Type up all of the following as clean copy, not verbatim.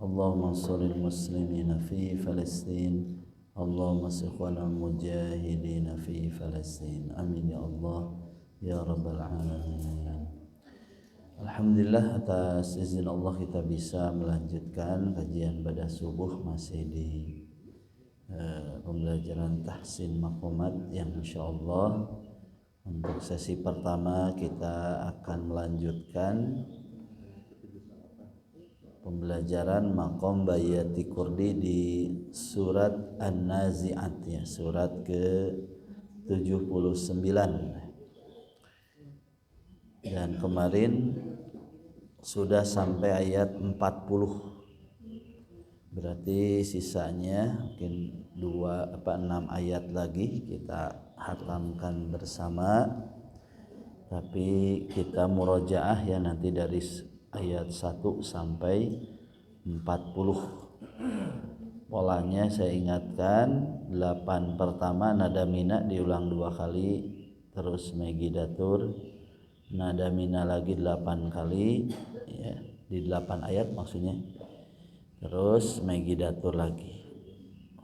Allahumma ansuril muslimina fi Palestin, Allahumma ikhwanal mujahidina fi Palestin. Amin ya Allah ya rabbal alamin. Alhamdulillah, atas izin Allah kita bisa melanjutkan kajian pada subuh masih di pembelajaran tahsin maqamat yang insyaallah untuk sesi pertama kita akan melanjutkan pembelajaran maqam bayati kurdi di surat An-Nazi'at ya, surat ke-79. Dan kemarin sudah sampai ayat 40. Berarti sisanya mungkin 6 ayat lagi kita hatamkan bersama. Tapi kita murojaah ya nanti dari ayat 1 sampai 40. Polanya saya ingatkan, 8 pertama nada mina diulang 2 kali, terus megidatur nada mina lagi 8 kali ya, di 8 ayat maksudnya, terus megidatur lagi.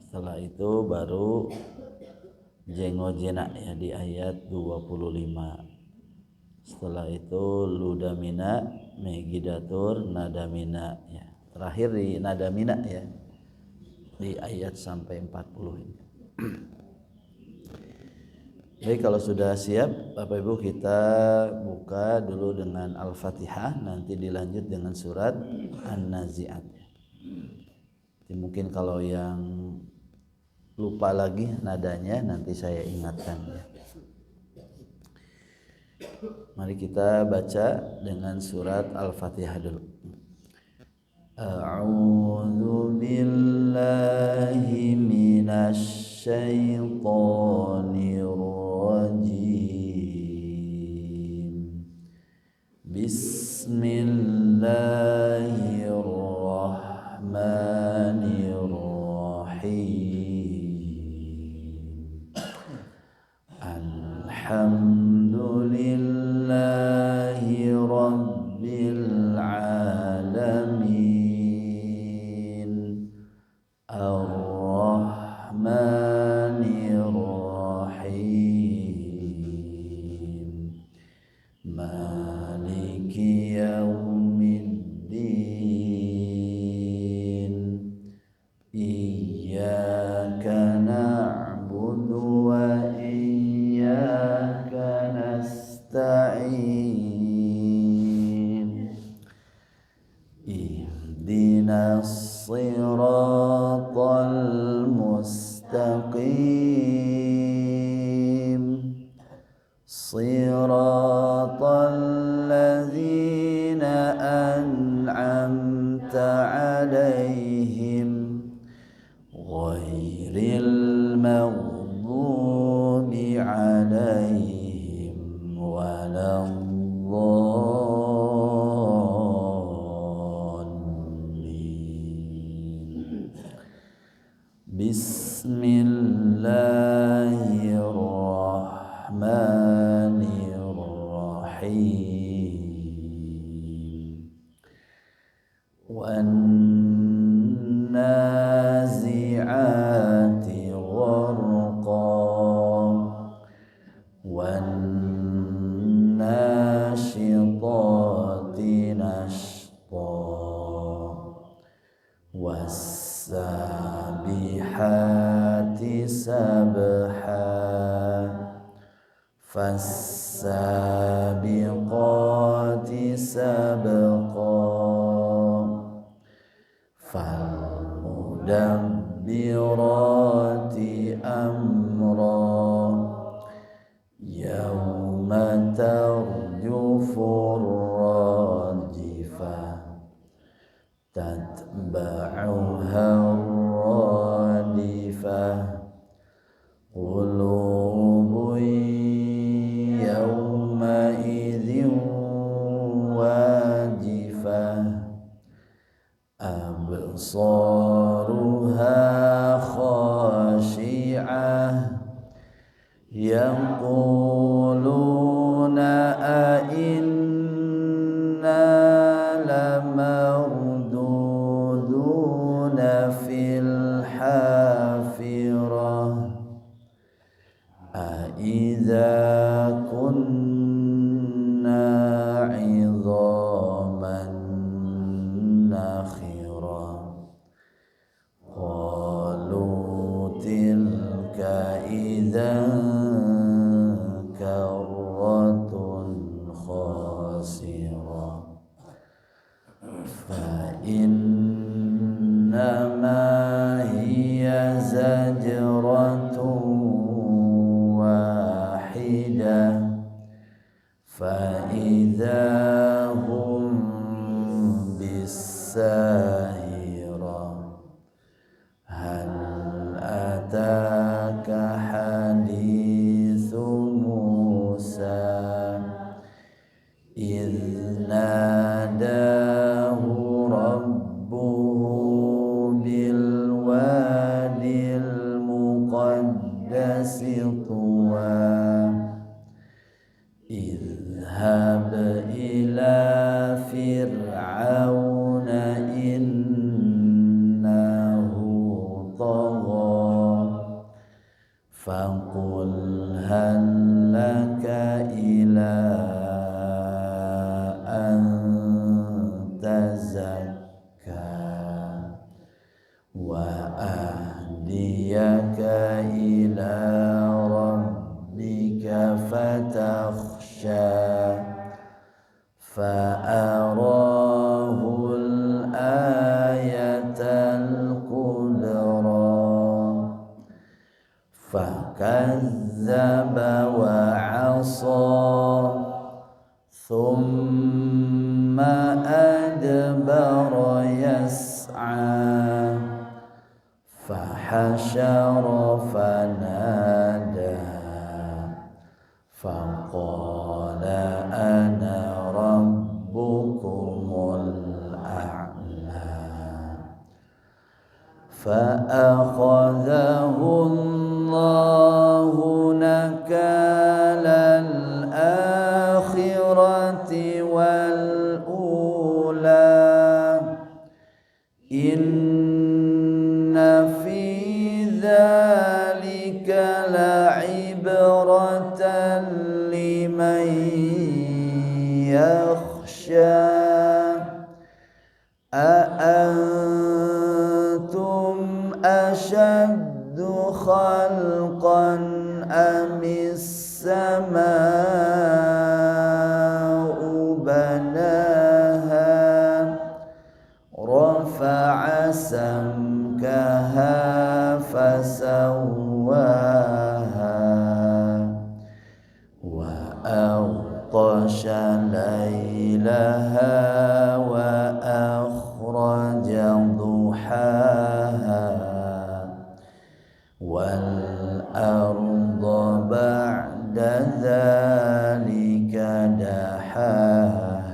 Setelah itu baru jengojena ya di ayat 25. Setelah itu ludamina megidatur nadamina ya. Terakhir di nadamina ya di ayat sampai 40 ini. Baik, kalau sudah siap Bapak Ibu kita buka dulu dengan Al-Fatihah, nanti dilanjut dengan surat An-Nazi'at. Jadi mungkin kalau yang lupa lagi nadanya nanti saya ingatkan ya. Mari kita baca dengan surat Al-Fatihah dulu. A'udzu billahi minasy syaithanir rajim. Bismillahirrahmanirrahim. Alhamdulillahi rabbil alamin, ar-rahmanir rahim, maliki yaumiddin, iyyaka na'budu wa iyyaka nasta'in, ihdinas siratal mustaqim, siratal ladzina an'amta 'alaihim ghairil maghdubi 'alaihim waladdallin. Bismillahirrahmanirrahim. Wan-nazi'ati gharqa, wan-nashitati nashta, was-sabihati sabha, fas-sabiqati sabqa, fal-mudabbirati amra, yawma tarjufur rajifah, tatba'uha radifah, qulubun yawma idzin wajifah, absaruha khashi'ah, yaquluna a inna lamardudun أإذا كنا عظاما نخرة قالوا تلك إذا كرة خاسرة فإنما هي زجرة واحدة فإذا هم بالساهرة هل أتاك حديث موسى إذ ناداه ربه بالوادي المقدس طوى اذهب إلى فرعون إنه طغى فقل هل لك إلى أن تزكى وأهديك إلى ربك فتخشى فأراه الآية الكبرى فكذب وعصى ثم أدبر يسعى فحشر فنادى فقال أنا ربكم الأعلى فأخذه الله نكال الآخرة والأولى إن في ذلك لعبرة لمن يخشى أأنتم أشد خلقا أم السماء بناها رفع سمكها فسواها وأغطش ليلها وأخرج ضحاها والأرض بعد ذلك دحاها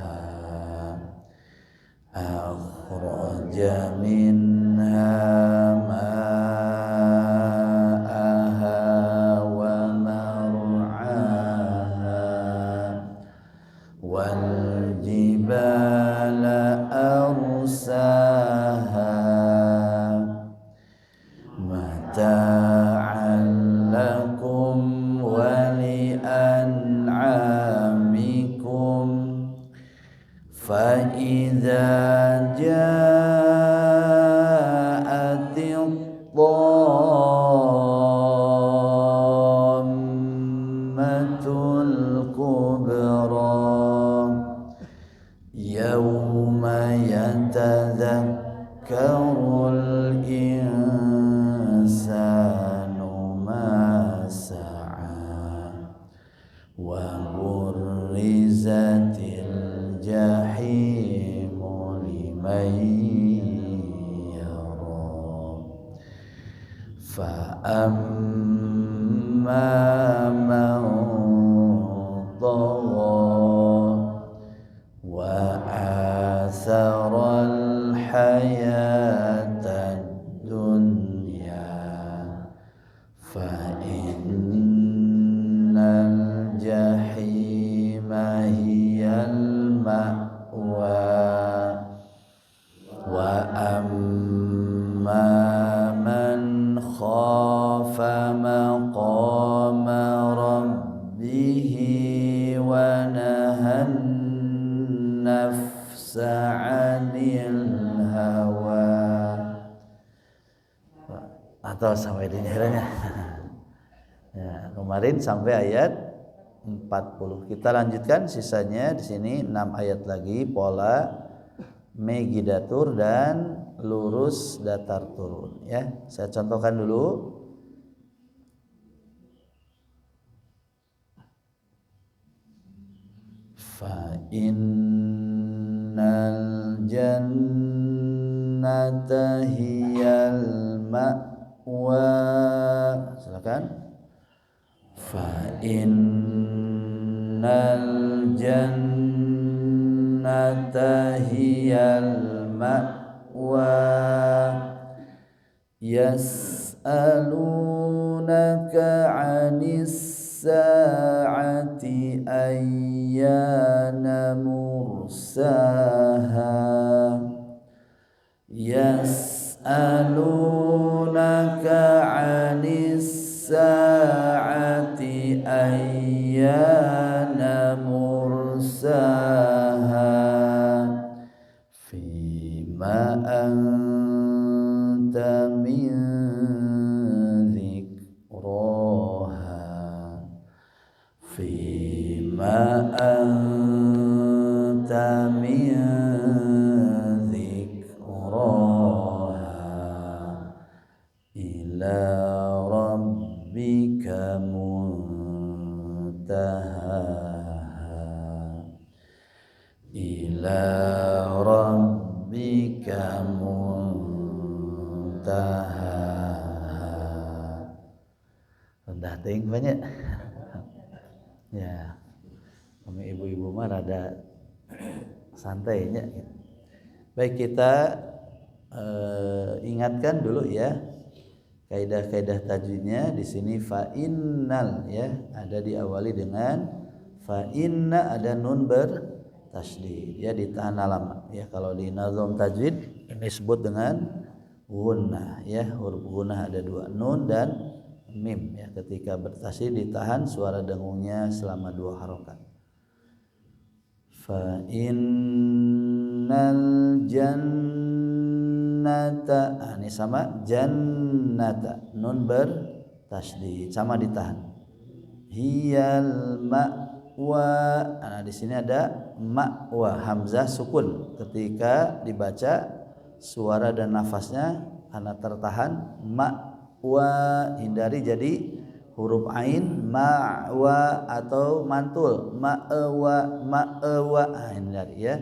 أخرج منها ماءها ومرعاها والجبال أرساها متاعا لكم ولأنعامكم فإذا جاءت الطامة الكبرى يوم يتذكر الإنسان ما سعى وبرزت الجحيم لمن يرى فأما من طغى وآثر الحياة الدنيا فإن الجحيم هي المأوى وأما من خاف مقام ربه atau sampai di akhirnya. Ya, kemarin sampai ayat 40. Kita lanjutkan sisanya di sini 6 ayat lagi pola Megidatur dan lurus datar turun ya. Saya contohkan dulu. Fa innal jannata hiyal ma'wa. Silakan. Fa innal jannata hiyal ma'wa yas'alunaka 'anis sa'ati ayyana mursaha yas'alunaka 'anis sa'ati ayyana mursaha fima anta min fima anta min dzikraha ila rabbika muntahaha ila rabbika muntahaha. Rendah ting banyak. Ya, kami ibu-ibu mah rada santainya. Baik, kita ingatkan dulu ya kaidah-kaidah tajwidnya. Di sini fa innal ya ada diawali dengan fa inna, ada nun bertasydid ya, ditahan lama ya. Kalau di nazam tajwid ini disebut dengan gunnah ya, huruf gunnah ada dua, nun dan mim ya. Ketika bertasydid ditahan suara dengungnya selama 2 harokat. Fa innal jannata, ini sama jannata, nun bertasydid sama ditahan. Hiyal ma'wa, nah di sini ada ma'wa, hamzah sukun. Ketika dibaca suara dan nafasnya karena tertahan ma' wa, hindari jadi huruf ain ma'wa atau mantul ma'wa hindari ya.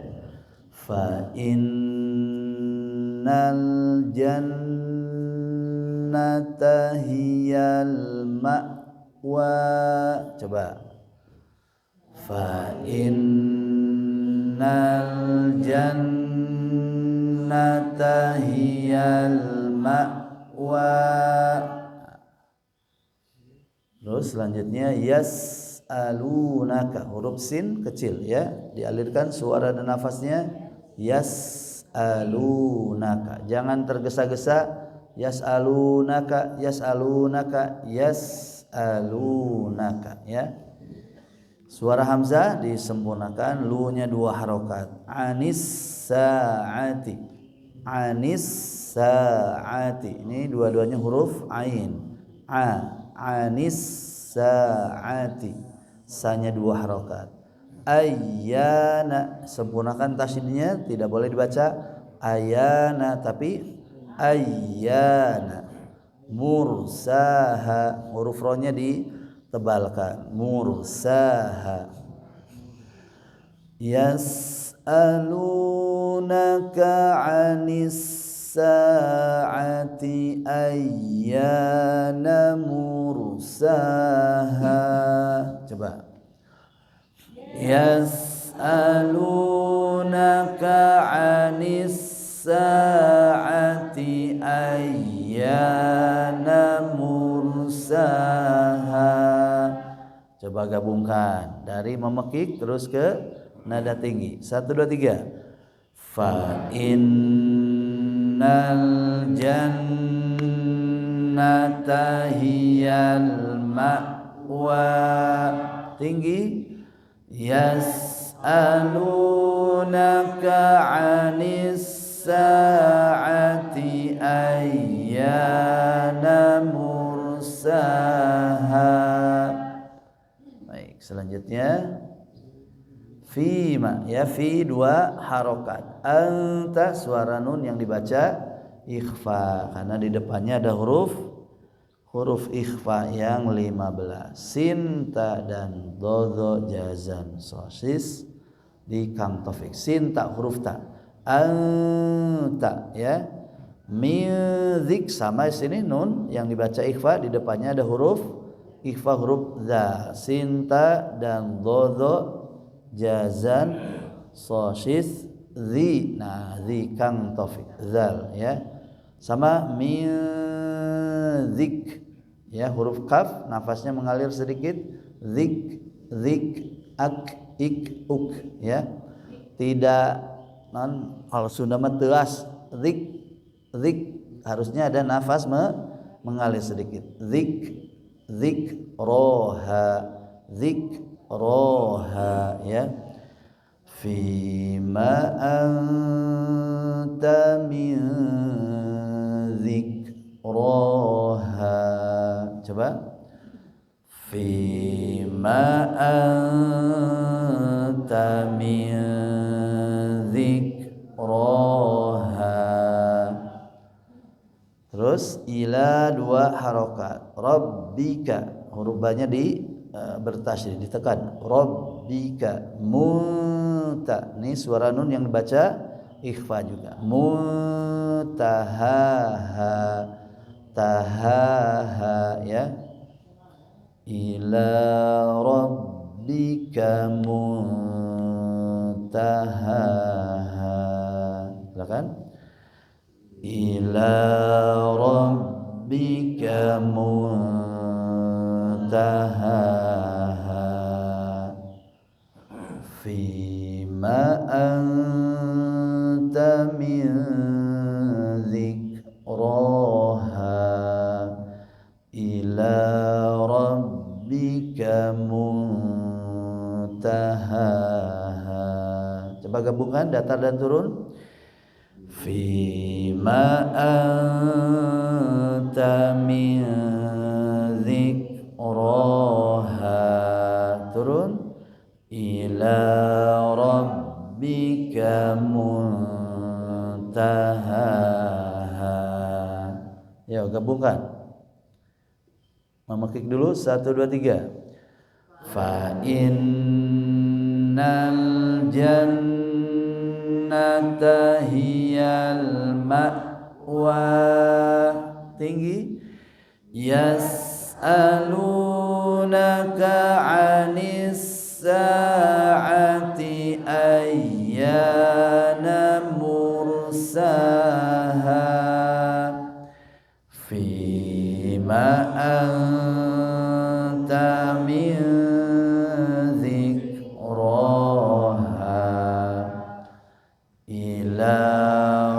Fa innal jannata hiyal ma'wa, coba fa innal jannata hiyal ma'wa. Terus selanjutnya yas'alunaka, huruf sin kecil ya, dialirkan suara dan nafasnya yas'alunaka, jangan tergesa-gesa. Yas'alunaka yas'alunaka yas'alunaka ya. Suara hamzah disempurnakan, lu-nya 2 harokat. Anis sa'ati, anis sa'ati, ini dua-duanya huruf ain. Anis sa'ati, sa-nya 2 harokat. Ayyana, sempurnakan tasydidnya, tidak boleh dibaca ayana tapi ayyana. Mursaha, huruf ro-nya ditebalkan, mursaha. Yas'alunaka 'anis sa'ati ayyana mursaha, coba. Yas'alunaka 'anis sa'ati ayyana mursaha. Coba gabungkan dari memekik terus ke nada tinggi. 1 2 3. Fa innal jannata hiyal ma'wa, tinggi. Yas'alunaka 'anis sa'ati ayyana Selanjutnya fima, ya, fi 2 harokat. Anta suara nun yang dibaca ikhfa karena di depannya ada huruf ikhfa yang 15. Sinta dan dodho jazan sosis di Kang Taufik. Sinta huruf ta. Anta, ya. Mizik sama sini nun yang dibaca ikhfa di depannya ada huruf ikhfa huruf za. Sinta dan dodho jazan sosis zi. Nah, zi Kang Taufik zal, ya. Sama mizik, ya, huruf kaf nafasnya mengalir sedikit. Zik, ak, ik, uk, ya. Tidak kalau Sunda mah teas. Zik harusnya ada nafas mengalir sedikit. Zik roha, ya. Fima anta min zikraha. Coba. Fima anta min zikraha. Terus ila 2 harokat. Rabbika huruf ba-nya bertasydid ditekan. Rabbika muta. Ini suara nun yang dibaca ikhfa juga. Mutahaha, tahaha, ya. Ila rabbika muntahaha. Silakan. Ila rabbika muntahaha. Fima anta min zikraha. Ila rabbika muntahaha. Coba gabungkan datar dan turun. Fima anta min zikraha. Turun. Ila rabbika muntahaha. Ya, gabungkan. Mama klik dulu 1 2 3. Fa innal jannata hiyal ma'wa. Tinggi. Yas'alunaka 'anis sa'ati ayyana mursaha. Fima anta min zikraha. Ila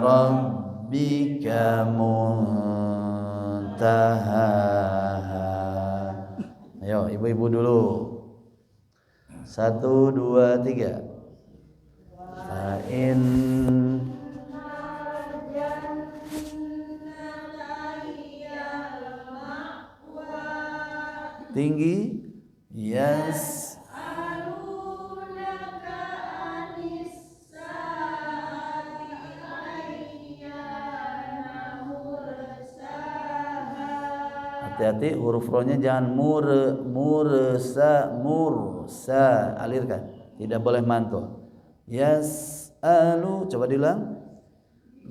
rabbika muntahaha. Ayo ibu-ibu dulu. 1 2 3. Fa'in tinggi. Yes. Hati-hati huruf ro-nya jangan mursa, alirkan. Tidak boleh mantul. Yas'alu, coba diulang.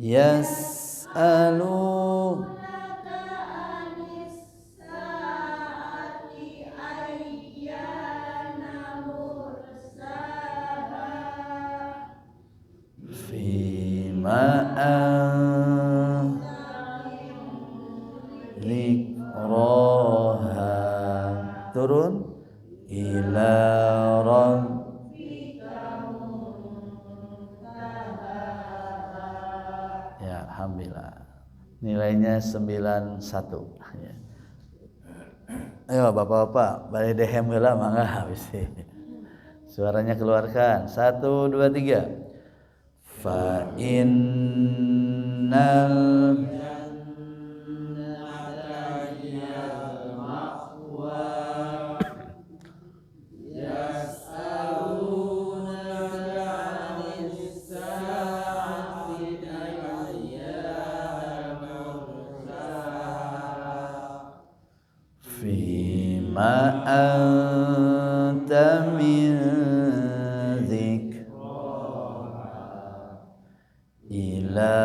Yas'alu. Fima zikraha. Turun. Ila rabbika muntahaha. Ya, alhamdulillah. Nilainya 91. Ya. Ayo bapak-bapak, balik dehem heula mangga habis. Suaranya keluarkan. 1 2 3. Fa innal jannata hiyal ma'wa. Fima anta min ila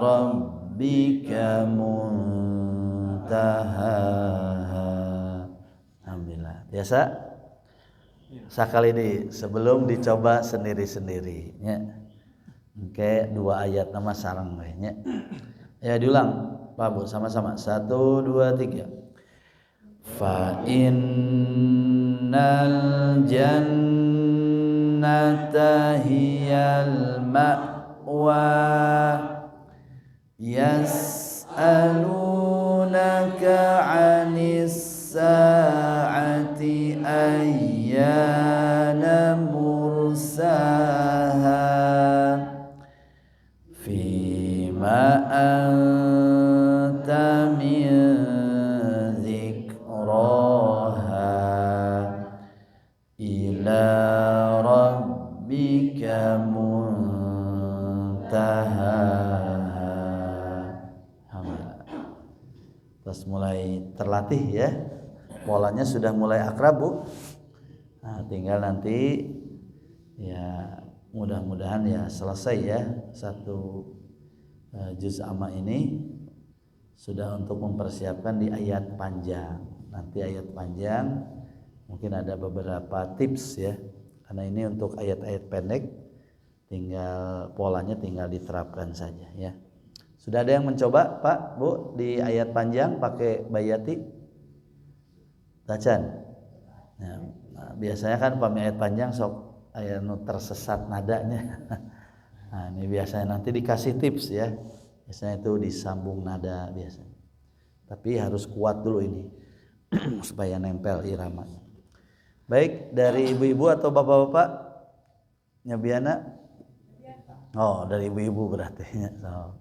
rabbika muntahaha. Alhamdulillah. Biasa? Sekali di sebelum dicoba sendiri-sendiri ya. Oke, 2 ayat nama sareng we nya. Ya diulang, Pak Bu, sama-sama. 1 2 3. Fa innal jannata hiyal ma'wa yas'alunaka 'anis sa'ati ayyana mursaha fima anta min dzikraha ila rabbika muntahaha. Terus mulai terlatih ya, polanya sudah mulai akrab Bu. Nah, tinggal nanti ya mudah-mudahan ya selesai ya satu juz amma ini sudah untuk mempersiapkan di ayat panjang. Nanti ayat panjang mungkin ada beberapa tips ya, karena ini untuk ayat-ayat pendek tinggal polanya tinggal diterapkan saja ya. Sudah ada yang mencoba Pak Bu di ayat panjang pakai bayati? Tacan. Ya, nah, biasanya kan pami ayat panjang sok aya nu tersesat nadanya. Nah, ini biasanya nanti dikasih tips ya. Biasanya itu disambung nada biasanya. Tapi harus kuat dulu ini supaya nempel irama. Baik, dari ibu-ibu atau bapak-bapak? Nyabiana? Oh, dari ibu-ibu berarti. So.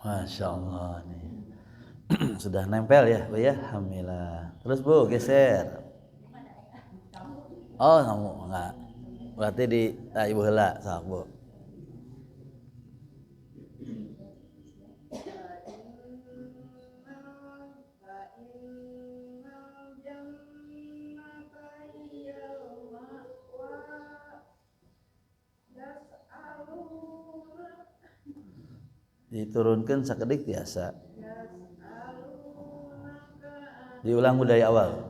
Masya Allah nih sudah nempel ya Bu ya, alhamdulillah. Terus Bu geser. Oh kamu enggak, berarti di ibu heula sok Bu. Diturunkan sakedik biasa. Diulang dari awal.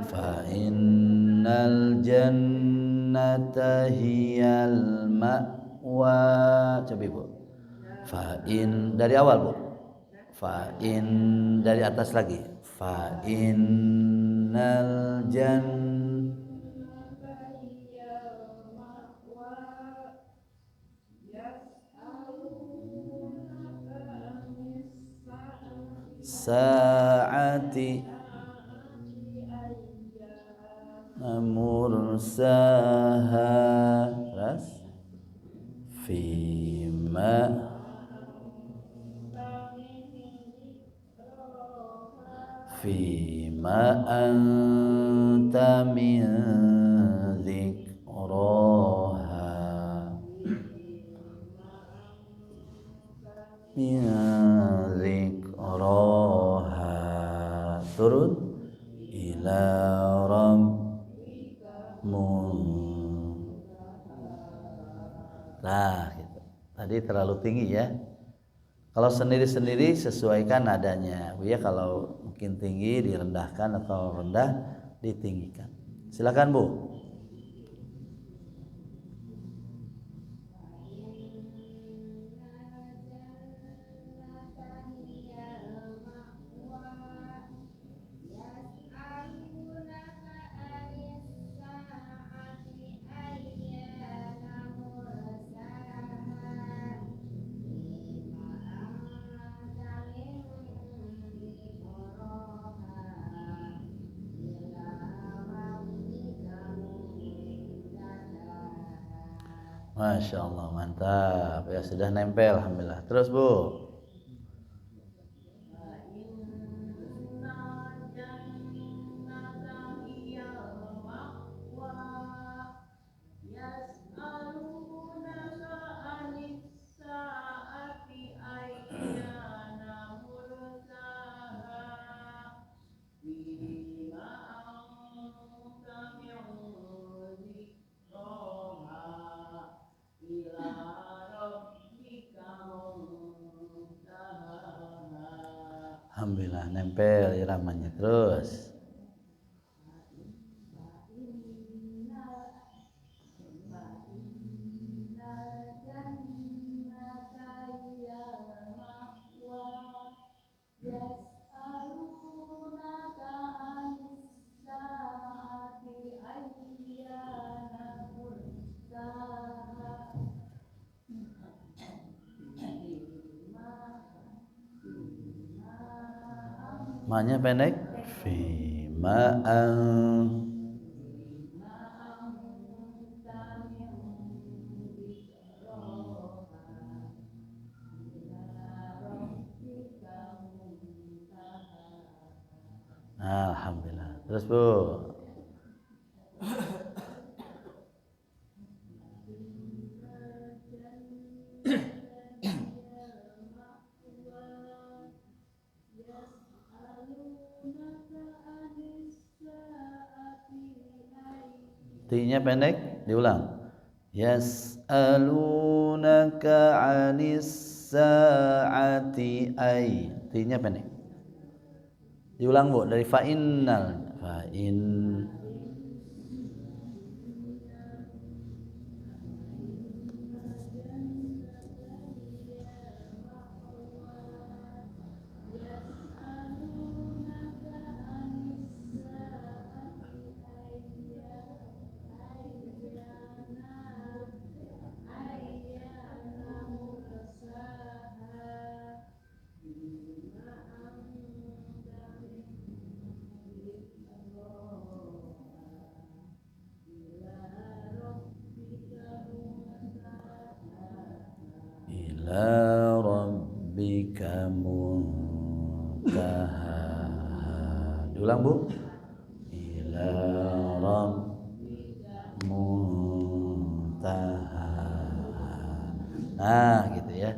Fa innal jannata hiyal ma'wa. Coba Bu. Fa in dari awal Bu. Fa in dari atas lagi. Fa innal sa'ati mursaha terus fima anta min dzikraha min dzikraha turun ila nah gitu. Tadi terlalu tinggi ya. Kalau sendiri-sendiri sesuaikan nadanya Bu ya, kalau mungkin tinggi direndahkan atau rendah ditinggikan. Silakan Bu. Masya Allah, mantap. Ya sudah nempel, alhamdulillah. Terus Bu. Alhamdulillah nempel iramanya. Terus manya pendek fi ma'an. Alhamdulillah. Terus Bu. T-nya pendek, diulang. Yas'alunaka 'anis sa'ati ay. T-nya pendek. Diulang Bu dari fa'innal. Fa'in ila rabbika muntaha. Diulang Bu. Ila rabbika muntaha. Nah, gitu ya.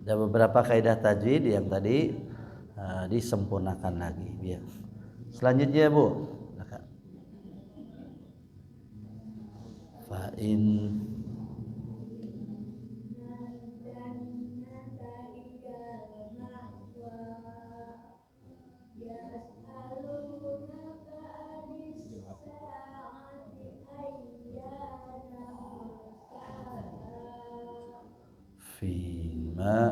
Ada beberapa kaidah tajwid yang tadi disempurnakan lagi. Ya. Selanjutnya Bu. Fa'in fima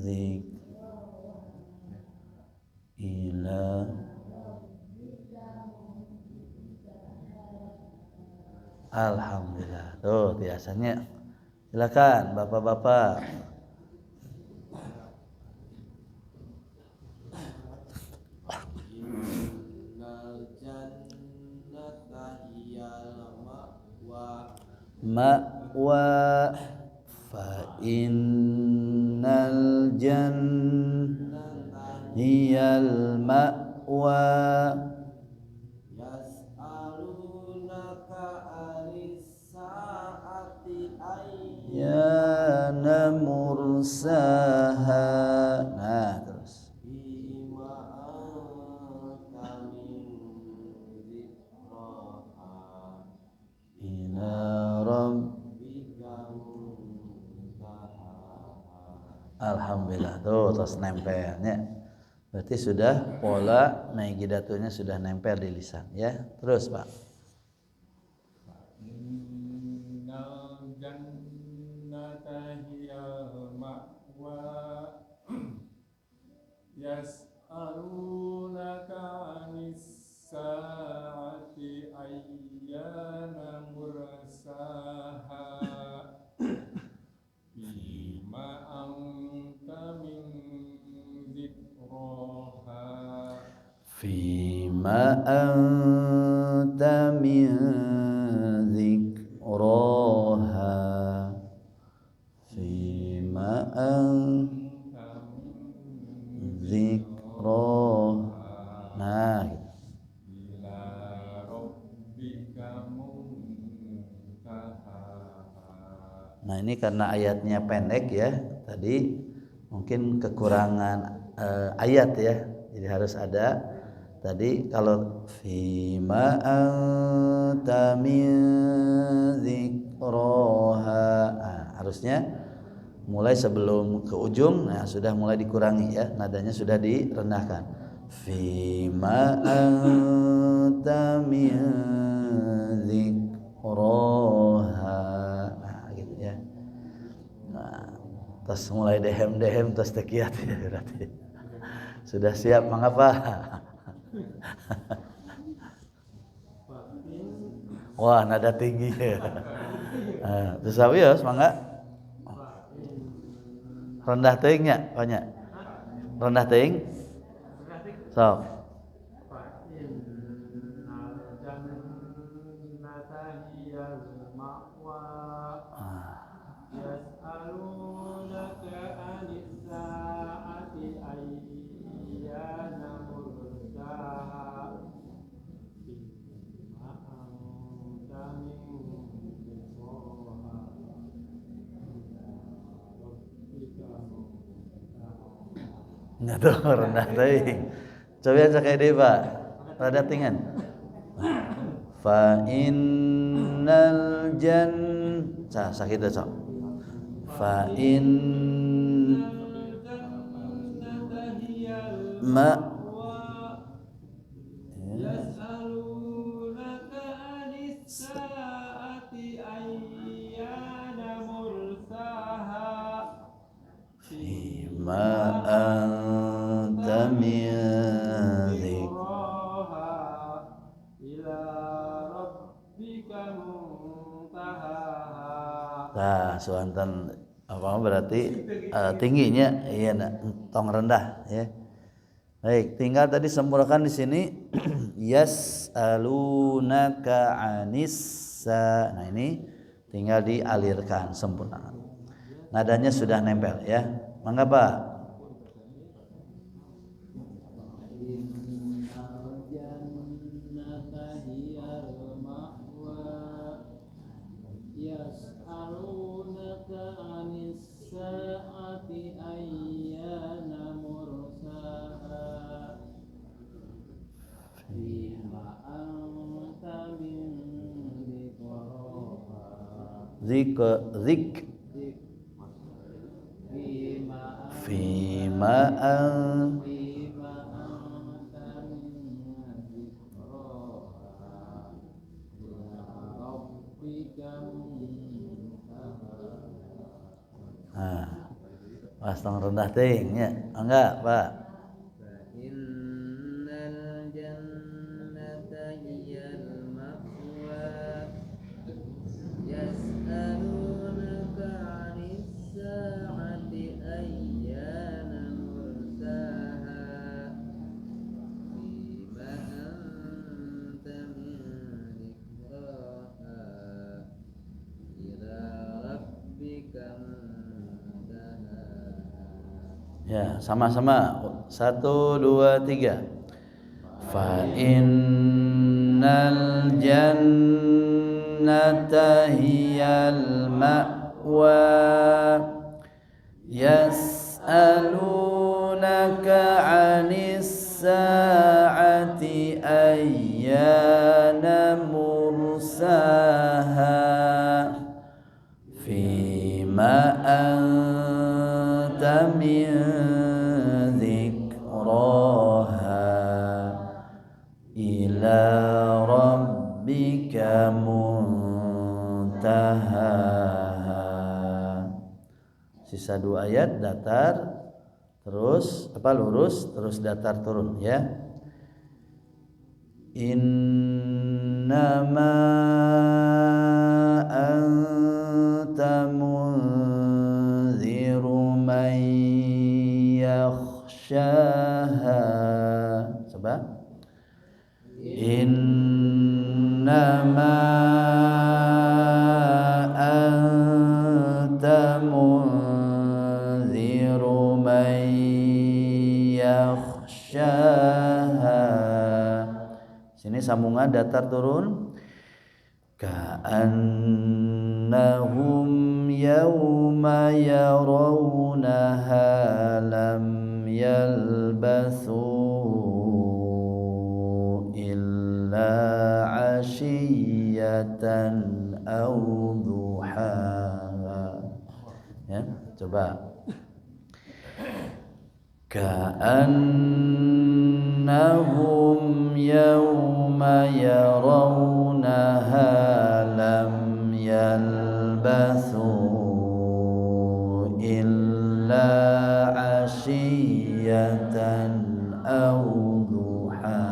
zik ila. Alhamdulillah. Tuh biasanya. Silakan Bapak-bapak. Ma'wa fa innal jannata hiyal ma'wa. Yas'alunaka 'anis sa'ati ayyana mursaha. Nah, terus alhamdulillah tuh terus nempelnya. Berarti sudah pola naigidatunya sudah nempel di lisan ya. Terus Pak. Innal jannata hiyal ma'wa yas'alunaka 'anis sa'ati ayyana mursaha. Fima anta min Nah ini karena ayatnya pendek ya, tadi mungkin kekurangan ayat ya, jadi harus ada. Tadi kalau fima anta min dzikraha, nah, harusnya mulai sebelum ke ujung, nah sudah mulai dikurangi ya, nadanya sudah direndahkan. Fima anta min dzikraha, nah gitu ya. Nah, terus mulai dehem terus tekiyat ya berarti. Sudah siap mengapa? Wah, nada tinggi ya. Terus apa ya, semangat? Rendah teuingnya, banyak. Rendah teuing. Sok. Nggak tahu rendah teuing. Coba sakai deui, Pak. Rada tingan. Fa innal sakitu sok. Fa in ma yas'alunaka 'anis sa'ati ayyana mursaha fima anta min dzikraha ila rabbika muntahaha. Nah, suantan apa berarti tingginya iya tong rendah ya. Baik, tinggal tadi sempurnakan di sini yas'alunaka 'anissa. Nah, ini tinggal dialirkan sempurna. Nadanya sudah nempel ya. Mangga Pak. Zik fima pas tong rendah teuing nya. Enggak, Pak. Innal jannata hiyal ma'wa yas'alunaka 'anis sa'ati ayyana mursaha fima anta min dzikraha ila rabbika. Ya, sama-sama. 1, 2, 3. Fa innal jannata hiyal ma'wa yas'alunaka 'anis sa'ati ayyana mursaha fima anta min ila rabbika muntaha. Sisa 2 ayat datar terus lurus terus datar turun ya. Innama anta munziru man yakhshaha. Coba. Innama anta munziru man yakhshaha. Sini sambungan datar turun. Ka'annahum yawma yarawnaha lam yalbathu illa ashiyatan aw duhaha. Ya, coba. Ka'annahum yawma yarawnaha lam yalbathu illa ashiyatan aw duhaha.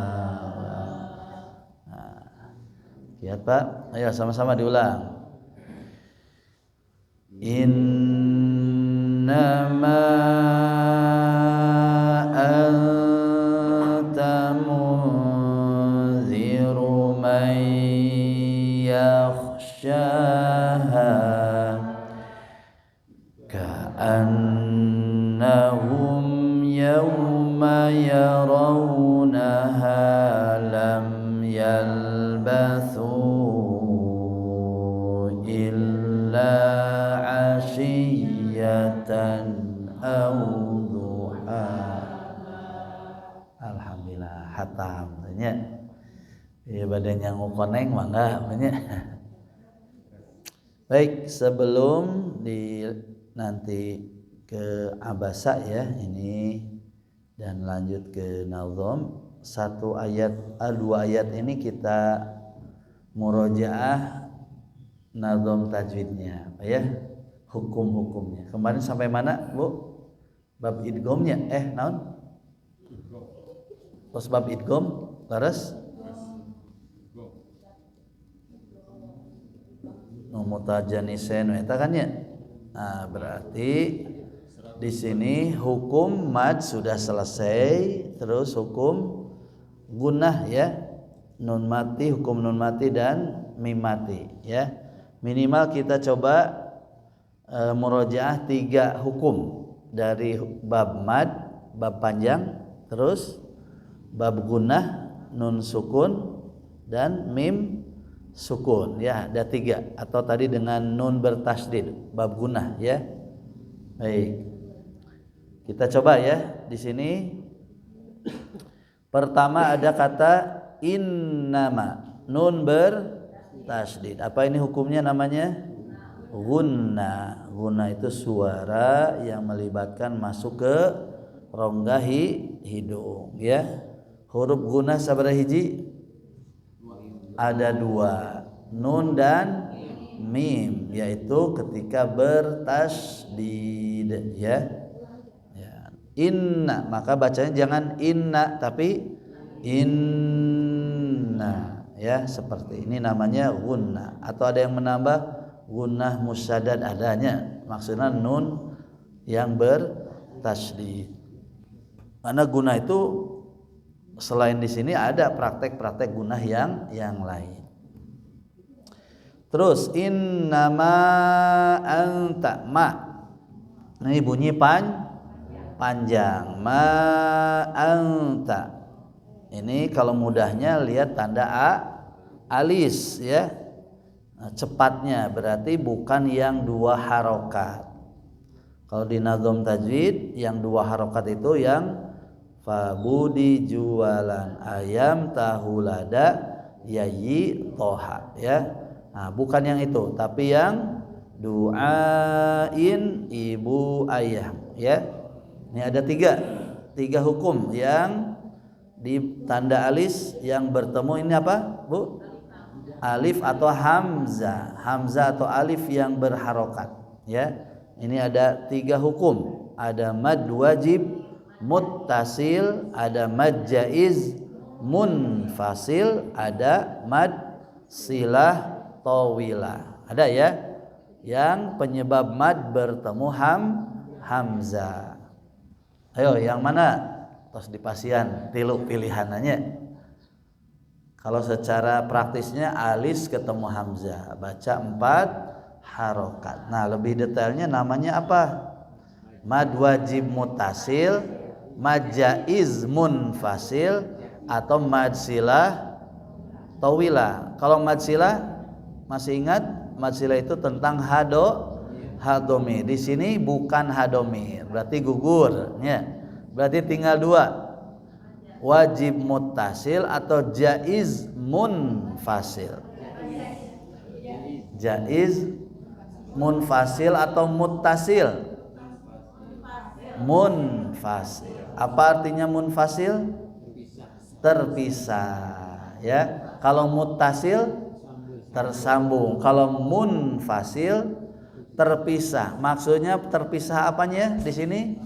Lihat Pak, ayo sama-sama diulang. Innama anta munziru man yakhshaha ka'annahum yawma yarawnaha lam yalbathu illa ashiyatan aw duha. Alhamdulillah hatam nya. Ya badan yang ngukoneng mangga nya. Baik, sebelum nanti ke abasa ya ini dan lanjut ke nazam, dua ayat ini kita murojaah nazam tajwidnya ya, hukum-hukumnya. Kemarin sampai mana Bu? Bab idghamnya naon? Terus bab idgham laras nu mutajanisen eta kan ya. Nah, berarti di sini hukum mad sudah selesai, terus hukum gunnah ya, nun mati, hukum nun mati dan mim mati ya. Minimal kita coba murojaah 3 hukum dari bab mad, bab panjang, terus bab gunnah, nun sukun dan mim sukun ya, ada 3. Atau tadi dengan nun bertasdid, bab gunnah ya. Baik, kita coba ya. Di sini pertama ada kata innama, nun bertasdid. Apa ini hukumnya? Namanya gunnah. Gunnah itu suara yang melibatkan masuk ke rongga hidung ya. Huruf gunnah sabaraha hiji? Ada 2, nun dan mim, yaitu ketika bertasdid ya. Inna, maka bacanya jangan inna tapi inna ya, seperti ini namanya gunnah. Atau ada yang menambah gunnah musyaddad, adanya maksudnya nun yang bertasdid. Karena gunnah itu selain di sini ada praktek-praktek gunnah yang lain. Terus innama anta, ma ini bunyi panjang, ma anta. Ini kalau mudahnya lihat tanda alis ya. Nah, cepatnya berarti bukan yang 2 harokat. Kalau di nazam tajwid yang 2 harokat itu yang fabudi jualan ayam tahulada yayi toha ya. Nah, bukan yang itu, tapi yang duain ibu ayam ya. Ini ada 3 hukum yang di tanda alis yang bertemu. Ini apa Bu? Alif atau hamzah, hamzah atau alif yang berharokat ya. Ini ada 3 hukum. Ada mad wajib muttasil, ada mad jaiz munfasil, ada mad silah tawilah. Ada ya yang penyebab mad bertemu hamzah. Ayo yang mana? Tos dipasian tilu pilihannya. Kalau secara praktisnya alis ketemu hamzah, baca 4 harokat. Nah, lebih detailnya namanya apa? Mad wajib mutasil, mad jaiz munfasil, atau mad silah tawilah. Kalau mad silah masih ingat? Mad silah itu tentang hadomir. Di sini bukan hadomir, berarti gugur ya. Berarti tinggal dua, wajib muttasil atau jaiz munfasil. Jaiz munfasil atau muttasil. Munfasil. Apa artinya munfasil? Terpisah ya. Kalau muttasil tersambung, kalau munfasil terpisah. Maksudnya terpisah apanya di sini?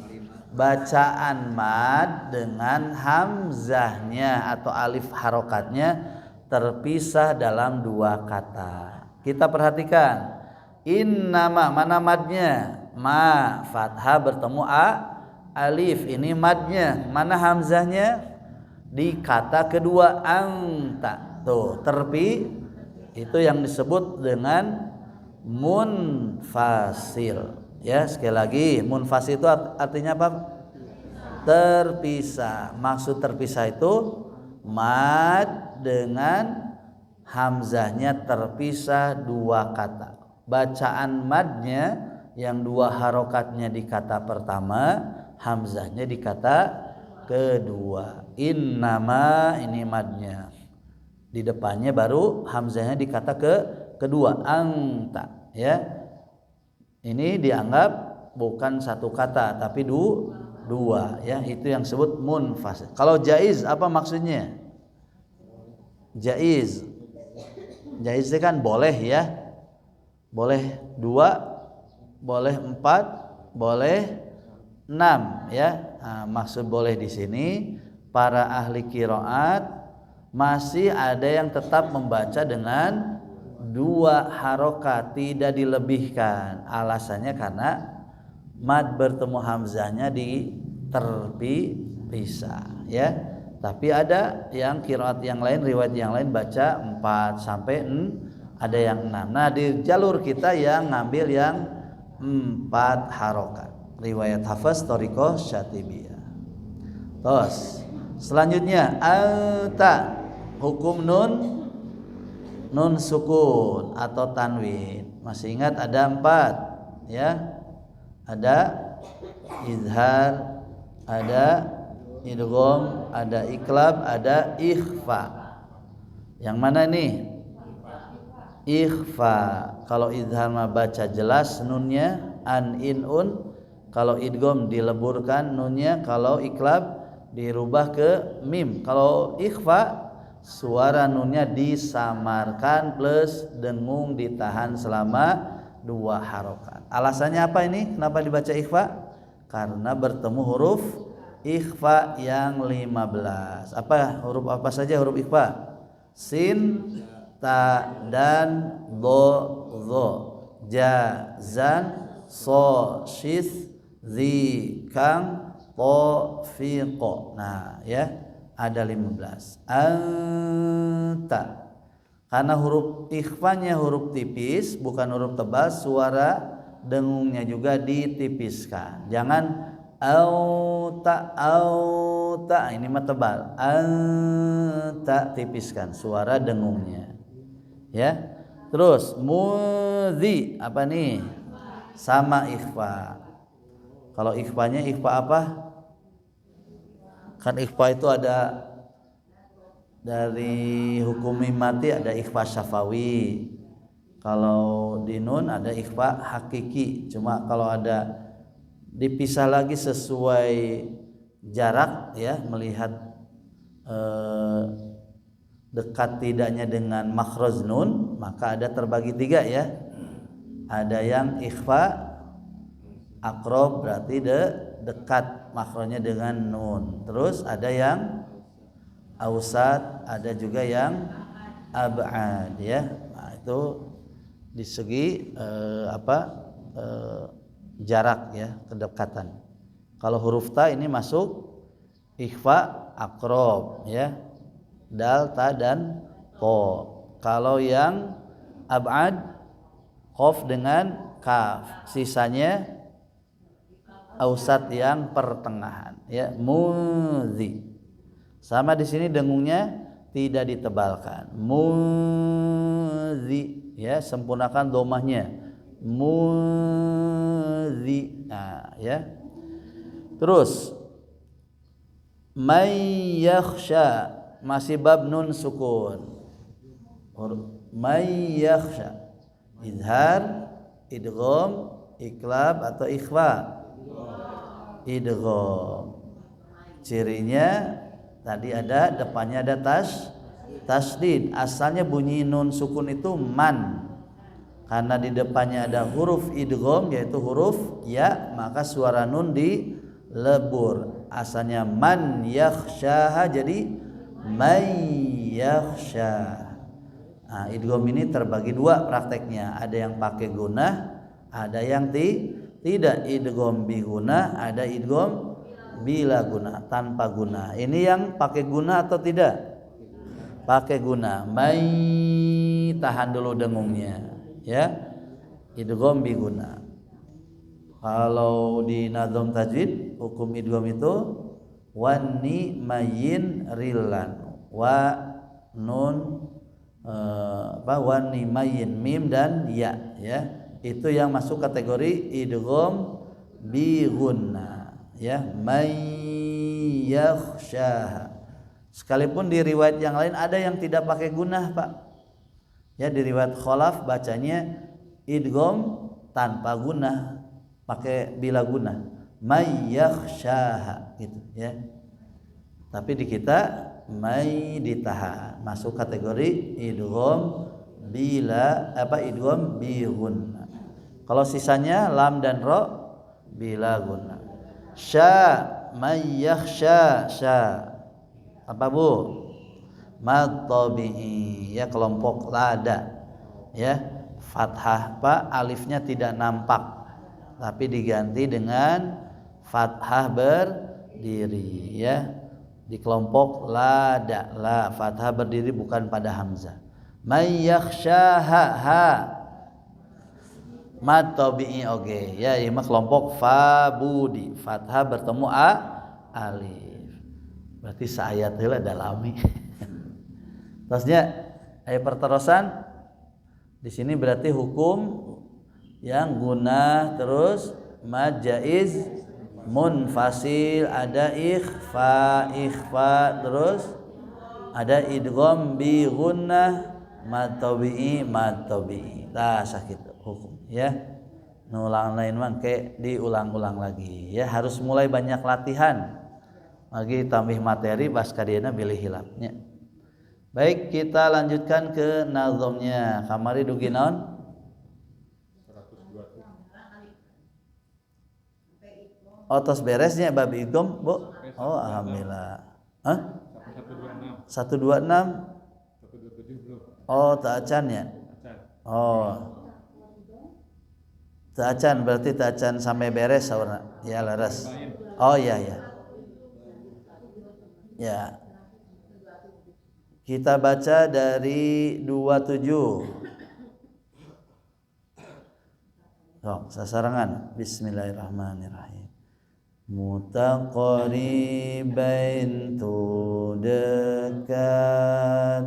Bacaan mad dengan hamzahnya atau alif harokatnya terpisah dalam dua kata. Kita perhatikan. Innama, mana madnya? Ma, fathah bertemu alif. Ini madnya. Mana hamzahnya? Di kata kedua anta. Tuh, itu yang disebut dengan munfasil. Ya, sekali lagi, munfasil itu artinya apa? Terpisah. Maksud terpisah itu mad dengan hamzahnya terpisah dua kata. Bacaan madnya yang dua harokatnya di kata pertama, hamzahnya di kata kedua. Innama, ini madnya. Di depannya baru hamzahnya di kata kedua, anta ya. Ini dianggap bukan satu kata tapi dua ya. Itu yang disebut munfasil. Kalau jaiz apa maksudnya? Jaiz itu kan boleh ya. Boleh 2, boleh 4, boleh 6 ya. Nah, maksud boleh di sini para ahli qiraat masih ada yang tetap membaca dengan dua harokat, tidak dilebihkan. Alasannya karena mad bertemu hamzahnya terpisah ya. Tapi ada yang qiraat yang lain, riwayat yang lain baca 4 sampai ada yang 6. Nah, di jalur kita yang ngambil yang 4 harokat. Riwayat Hafs, Thariqah, Syatibiyah. Terus selanjutnya anta, hukum nun sukun atau tanwin. Masih ingat ada 4 ya. Ada izhar, ada idgham, ada iklab, ada ikhfa. Yang mana nih? Ikhfa. Kalau izhar mah baca jelas nunnya an in un. Kalau idgham dileburkan nunnya. Kalau iklab dirubah ke mim. Kalau ikhfa suara nunnya disamarkan plus dengung ditahan selama 2 harokat. Alasannya apa ini? Kenapa dibaca ikhfa? Karena bertemu huruf ikhfa yang 15. Apa huruf apa saja huruf ikhfa? Sin, ta, dan dho, ja, zan, so, shis, zi, kang, to, fiqo. Nah ya, ada 15. Anta. Karena huruf ikhfanya huruf tipis, bukan huruf tebal, suara dengungnya juga ditipiskan. Jangan auta, ini mah tebal. Anta tipiskan suara dengungnya. Ya. Terus mudzi, apa nih? Sama ikhfa. Kalau ikhfanya ikhfa apa? Kan ikhfa itu ada dari hukum mimati, ada ikhfa syafawi. Kalau di nun ada ikhfa hakiki. Cuma kalau ada dipisah lagi sesuai jarak ya, melihat dekat tidaknya dengan makhraj nun, maka ada terbagi 3 ya. Ada yang ikhfa aqrab, berarti dekat makhrajnya dengan nun. Terus ada yang ausat, ada juga yang ab'ad ya. Nah, itu di segi jarak ya, kedekatan. Kalau huruf ta ini masuk ikhfa aqrab ya. Dal, ta, dan to. Kalau yang ab'ad qaf dengan kaf. Sisanya ausat yang pertengahan ya. Mudzi. Sama di sini dengungnya tidak ditebalkan. Mudzi ya, sempurnakan domahnya. Mudzi. ya. Terus may yakhsha masih bab nun sukun. May yakhsha izhar, idgham, iqlab atau ikhfa. Idgham. Cirinya tadi ada depannya ada tasdid. Asalnya bunyi nun sukun itu man. Karena di depannya ada huruf idgham yaitu huruf ya, maka suara nun dilebur. Asalnya man yakhshaha jadi may yakhsha. Nah, idgham ini terbagi dua prakteknya. Ada yang pakai gunah, ada yang tidak. Idgham bi gunah, ada idgham bila guna, tanpa guna. Ini yang pakai guna atau tidak? Pakai guna. May, tahan dulu dengungnya, ya. Idgham bi guna. Kalau di nazam tajwid hukum idgham itu wani mayin rilan wa nun wani mayin mim dan ya, itu yang masuk kategori idgham bi gunna. Ya, may yakhshaha. Sekalipun di riwayat yang lain ada yang tidak pakai gunah, Pak. Ya, di riwayat Khalaf bacanya idgham tanpa gunah, pakai bila gunah. May yakhshaha gitu ya. Tapi di kita may ditahan, masuk kategori idgham bila idgham bi gunah. Kalau sisanya lam dan ra bila gunah. Sya may yakhsha sya apa Bu? Mad tabi'i ya, kelompok lada ya, fathah Pak, alifnya tidak nampak tapi diganti dengan fathah berdiri ya, di kelompok lada. La fathah berdiri bukan pada hamzah. May yakhshaha ha mad tabi'i oge ya, ini mah kelompok fabudi, fathah bertemu alif. Berarti saayat heula dalami. Terusnya ayat perterusan di sini berarti hukum yang guna, terus mad jaiz munfasil, ada ikhfa, terus ada idgham bi gunnah, mad tabi'i. Tah sakit hukum ya. Nulang lain mah ke diulang-ulang lagi ya, harus mulai banyak latihan lagi, tambah materi pas kadieuna bilih hilapnya. Baik, kita lanjutkan ke nazamnya. Kamari dugi naon? 120. Otos beresnya bab idgham, Bu? Oh, alhamdulillah. Hah? 126. 127 belum. Oh, ta'acan ya? Oh. Ta'acan berarti ta'acan sampai beres saurna. Ya, laras. Oh, iya. Ya. Kita baca dari 27. Sasarangan. Bismillahirrahmanirrahim. Mutaqaribain tu dekat,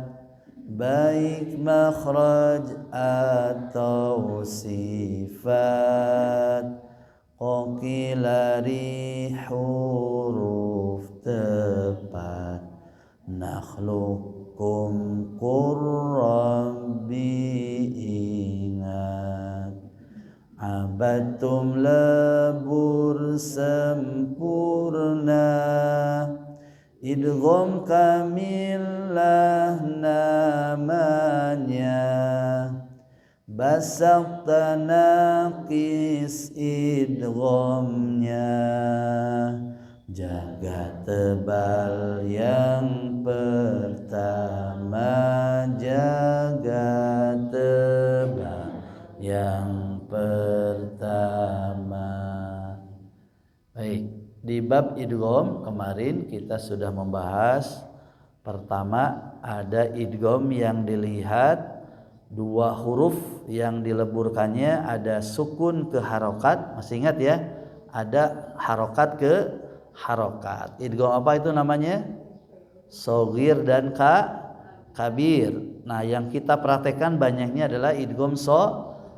baik makhraj atau sifat, qilari huruf tepat, nakhluqukum qurrabbi ingat, abatum lebur sempurna, idgham kamillah namanya, basaqta naqis idghamnya, jaga tebal yang pertama, jaga tebal yang pertama. Baik, di bab idgham kemarin kita sudah membahas pertama ada idgham yang dilihat dua huruf yang dileburkannya ada sukun ke harokat, masih ingat ya? Ada harokat ke harokat. Idgham apa itu namanya? Shogir dan kabir. Nah, yang kita praktekkan banyaknya adalah idgham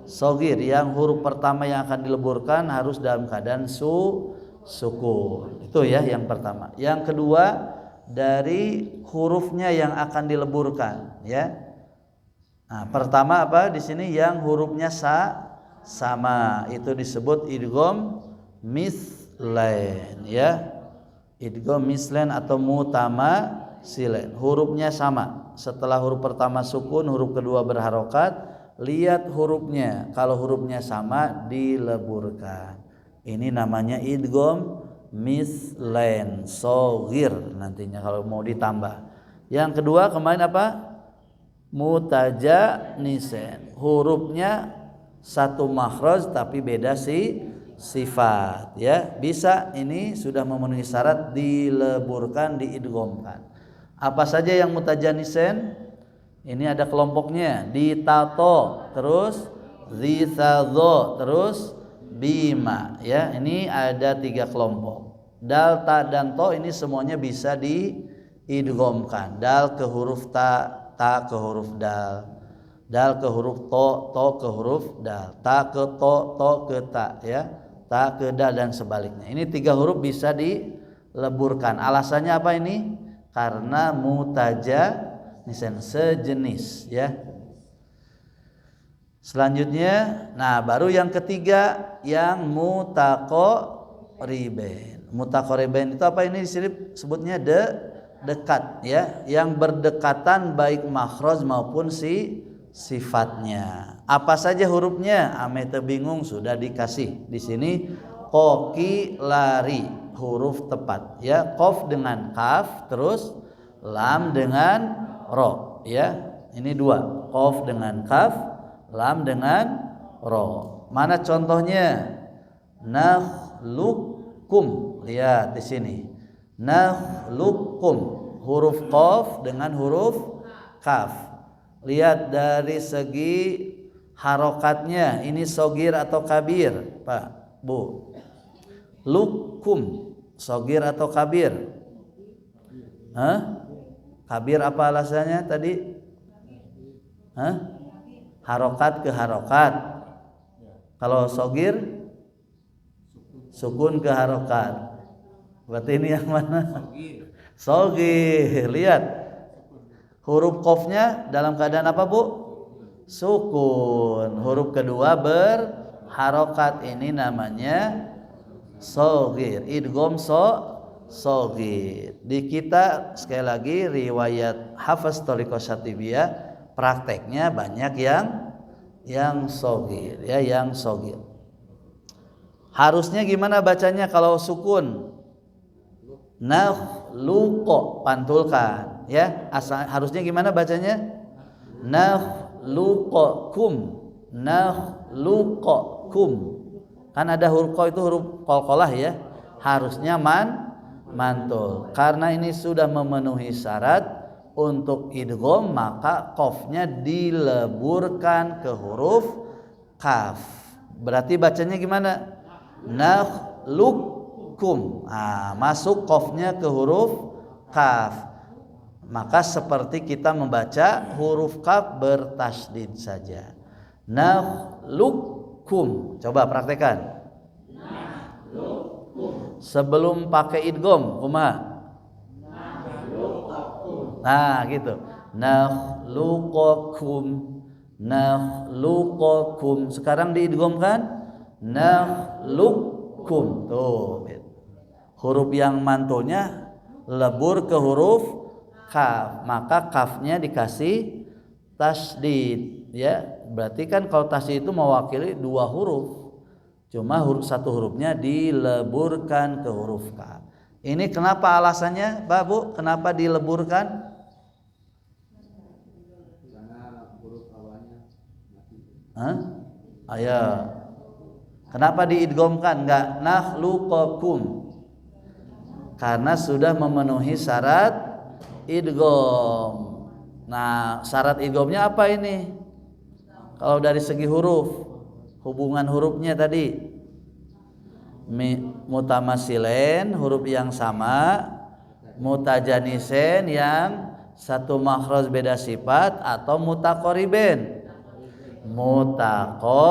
sogir. Yang huruf pertama yang akan dileburkan harus dalam keadaan sukun. Itu ya yang pertama. Yang kedua dari hurufnya yang akan dileburkan ya. Nah, pertama apa di sini yang hurufnya sama itu disebut idgham mislain ya. Idgham mislain atau mutamasilain. Hurufnya sama. Setelah huruf pertama sukun, huruf kedua berharokat, lihat hurufnya. Kalau hurufnya sama dileburkan. Ini namanya idgham mislain shagir nantinya kalau mau ditambah. Yang kedua kemarin apa? Mutajanisain. Hurufnya satu makhraj tapi beda sifat ya. Bisa ini sudah memenuhi syarat dileburkan, diidghamkan. Apa saja yang mutajanisain? Ini ada kelompoknya. Ditato, terus zitadho, terus bima ya. Ini ada 3 kelompok. Dal, ta, dan to ini semuanya bisa diidghamkan. Dal ke huruf ta, ta ke huruf dal, dal ke huruf to ke huruf dal, ta ke to ke ta ya, ta ke dal dan sebaliknya. Ini 3 huruf bisa dileburkan. Alasannya apa ini? Karena mutajanisain sejenis ya. Selanjutnya, nah baru yang ketiga yang mutaqaribain. Mutaqaribain itu apa ini di sini sebutnya dekat ya, yang berdekatan baik makhraj maupun sifatnya. Apa saja hurufnya? Ame teu bingung sudah dikasih di sini qoqi lari huruf tepat ya. Qaf dengan kaf, terus lam dengan ro ya. Ini 2, qaf dengan kaf, lam dengan ro. Mana contohnya? Nakhluqukum. Lihat di sini. Nakhluqukum, huruf qaf dengan huruf kaf. Lihat dari segi harokatnya, ini sogir atau kabir Pak Bu? Lukum sogir atau kabir? Kabir apa alasannya tadi? Harokat ke harokat. Kalau sogir sukun ke harokat. Berarti ini yang mana? Sogir. Lihat huruf qafnya dalam keadaan apa Bu? Sukun. Huruf kedua berharokat, ini namanya sogir. Idgham sogir. Di kita sekali lagi riwayat Hafaz Thariqah Syatibiyah prakteknya banyak yang sogir ya, yang sogir. Harusnya gimana bacanya kalau sukun? Nakhluqa, pantulkan ya. Harusnya gimana bacanya? Nakhluqakum, nakhluqakum. Kan ada huruf qa itu huruf qalqalah ya. Harusnya mantul. Karena ini sudah memenuhi syarat untuk idgham, maka qafnya dileburkan ke huruf kaf. Berarti bacanya gimana? Nakhluqukum. Masuk qafnya ke huruf kaf. Maka seperti kita membaca huruf kaf bertasydid saja. Nakhluqukum. Coba praktekkan. Nakhluqukum. Sebelum pakai idgham, kumaha? Nah, gitu. Nakhluqukum, nakhluqukum. Sekarang diidghamkan nakhluqukum. Tuh. Huruf yang mantulnya lebur ke huruf kaf, maka kafnya dikasih tasydid ya. Berarti kan kalau tasydid itu mewakili 2 huruf. Cuma satu hurufnya dileburkan ke huruf kaf. Ini kenapa alasannya, Pak Bu? Kenapa dileburkan? Karena huruf awalnya mati. Ayo. Kenapa diidghamkan? Enggak nakhluqukum. Karena sudah memenuhi syarat idgham. Nah, syarat idghamnya apa ini? Kalau dari segi huruf, hubungan hurufnya tadi mutamasilain huruf yang sama, mutajanisen yang satu makhraj beda sifat, atau mutaqaribain. mutaqo,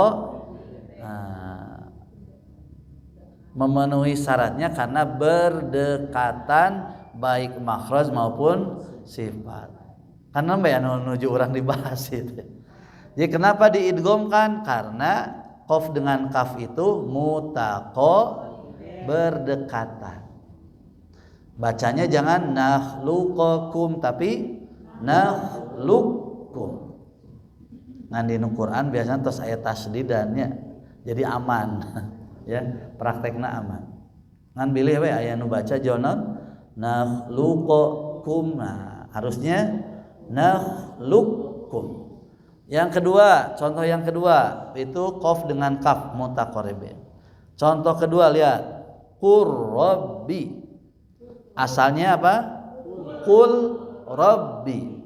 memenuhi syaratnya karena berdekatan baik makhraj maupun sifat. Karena mbak nuju orang dibahas itu. Jadi kenapa diidghamkan? Karena qaf dengan kaf itu mutaqo, berdekatan. Bacanya jangan nakhluqakum tapi nakhluqkum. Ngan di Quran biasanya tos aya tasdidannya. Jadi aman. Ya, praktekna aman. Ngan bilih we aya nu baca jonon nakhluqakum. Nah, harusnya nakhluqkum. Yang kedua, contoh yang kedua itu qaf dengan kaf mutaqarribin. Contoh kedua lihat qur rabbi. Asalnya apa? Qul rabbi.